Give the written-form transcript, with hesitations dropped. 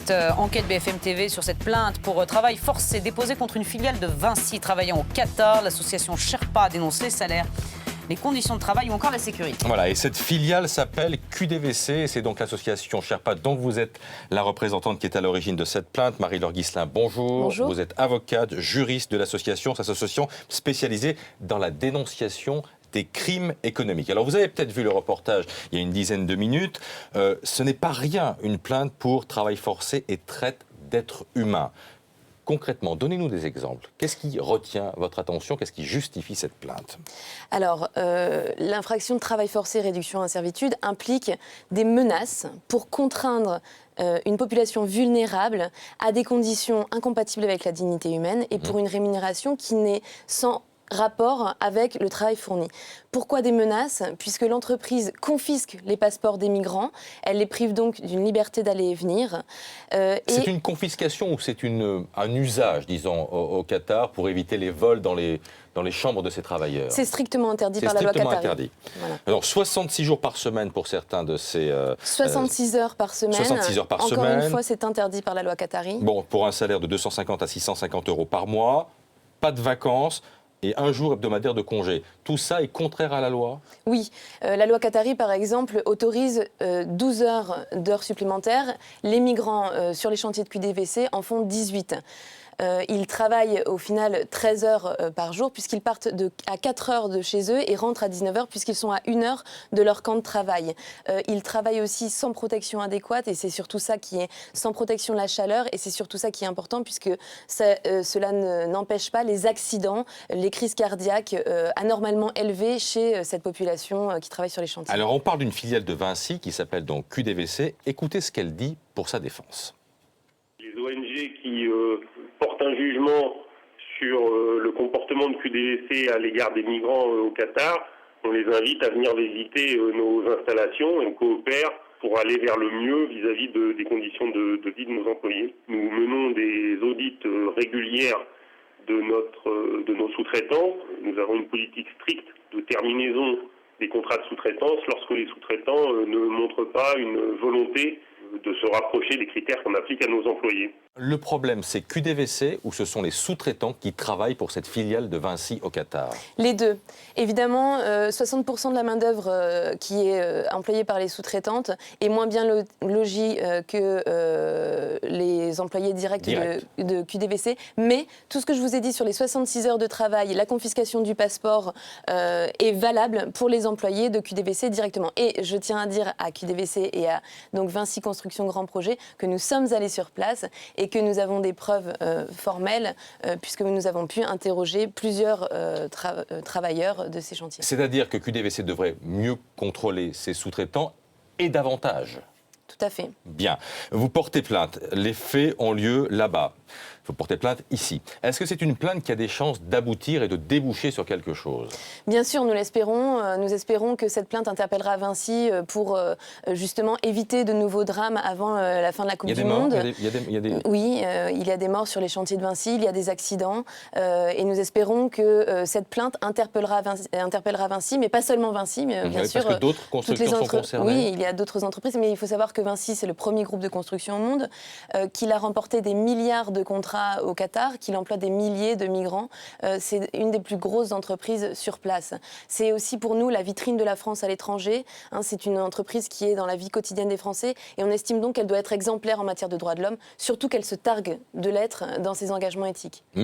cette enquête BFM TV sur cette plainte pour travail forcé déposée contre une filiale de Vinci travaillant au Qatar. L'association Sherpa dénonce les salaires, les conditions de travail ou encore la sécurité. Voilà, et cette filiale s'appelle QDVC, c'est donc l'association Sherpa dont vous êtes la représentante qui est à l'origine de cette plainte. Marie-Laure Ghislain, bonjour. Bonjour. Vous êtes avocate, juriste de l'association, cette association spécialisée dans la dénonciation des crimes économiques. Alors vous avez peut-être vu le reportage il y a une dizaine de minutes, ce n'est pas rien une plainte pour travail forcé et traite d'êtres humains. Concrètement, donnez-nous des exemples. Qu'est-ce qui retient votre attention? Qu'est-ce qui justifie cette plainte? Alors, l'infraction de travail forcé et réduction à servitude implique des menaces pour contraindre une population vulnérable à des conditions incompatibles avec la dignité humaine et pour une rémunération qui n'est sans rapport avec le travail fourni. Pourquoi des menaces? Puisque l'entreprise confisque les passeports des migrants, elle les prive donc d'une liberté d'aller et venir. C'est une confiscation ou c'est un usage, disons, au Qatar pour éviter les vols dans les chambres de ces travailleurs? C'est strictement interdit par la loi qatari. Interdit. Voilà. Alors 66 jours par semaine pour certains de ces... 66 heures par semaine. 66 heures par Encore semaine. une fois, c'est interdit par la loi qatari. Bon, pour un salaire de 250 à 650 euros par mois, pas de vacances et un jour hebdomadaire de congé. Tout ça est contraire à la loi? Oui. La loi qatari, par exemple, autorise 12 d'heures supplémentaires. Les migrants sur les chantiers de QDVC en font 18. Ils travaillent au final 13 heures par jour puisqu'ils partent à 4 heures de chez eux et rentrent à 19 heures puisqu'ils sont à 1 heure de leur camp de travail. Ils travaillent aussi sans protection adéquate et c'est surtout ça qui est sans protection de la chaleur et c'est surtout ça qui est important puisque cela n'empêche pas les accidents, les crises cardiaques anormalement élevées chez cette population qui travaille sur les chantiers. Alors on parle d'une filiale de Vinci qui s'appelle donc QDVC. Écoutez ce qu'elle dit pour sa défense. Les ONG qui portent un jugement sur le comportement de QDVC à l'égard des migrants au Qatar, on les invite à venir visiter nos installations et on coopère pour aller vers le mieux vis-à-vis des conditions de vie de nos employés. Nous menons des audits régulières de nos sous-traitants. Nous avons une politique stricte de terminaison des contrats de sous-traitance lorsque les sous-traitants ne montrent pas une volonté de se rapprocher des critères qu'on applique à nos employés. Le problème, c'est QDVC ou ce sont les sous-traitants qui travaillent pour cette filiale de Vinci au Qatar? Les deux. Évidemment, 60% de la main-d'œuvre qui est employée par les sous-traitantes est moins bien logie que les employés directs de QDVC. Mais tout ce que je vous ai dit sur les 66 heures de travail, la confiscation du passeport est valable pour les employés de QDVC directement. Et je tiens à dire à QDVC et à donc Vinci Construction Grand Projet que nous sommes allés sur place et que nous avons des preuves formelles puisque nous avons pu interroger plusieurs travailleurs de ces chantiers. C'est-à-dire que QDVC devrait mieux contrôler ses sous-traitants et davantage? Tout à fait. Bien. Vous portez plainte. Les faits ont lieu là-bas. Vous portez plainte ici. Est-ce que c'est une plainte qui a des chances d'aboutir et de déboucher sur quelque chose? Bien sûr, nous l'espérons. Nous espérons que cette plainte interpellera Vinci pour justement éviter de nouveaux drames avant la fin de la Coupe du Monde. Oui, il y a des morts sur les chantiers de Vinci, il y a des accidents. Et nous espérons que cette plainte interpellera Vinci, mais pas seulement Vinci, mais bien sûr. Parce que d'autres constructeurs sont concernés. Oui, il y a d'autres entreprises, mais il faut savoir que Vinci, c'est le premier groupe de construction au monde, qu'il a remporté des milliards de contrats au Qatar, qu'il emploie des milliers de migrants. C'est une des plus grosses entreprises sur place. C'est aussi pour nous la vitrine de la France à l'étranger. C'est une entreprise qui est dans la vie quotidienne des Français et on estime donc qu'elle doit être exemplaire en matière de droits de l'homme, surtout qu'elle se targue de l'être dans ses engagements éthiques.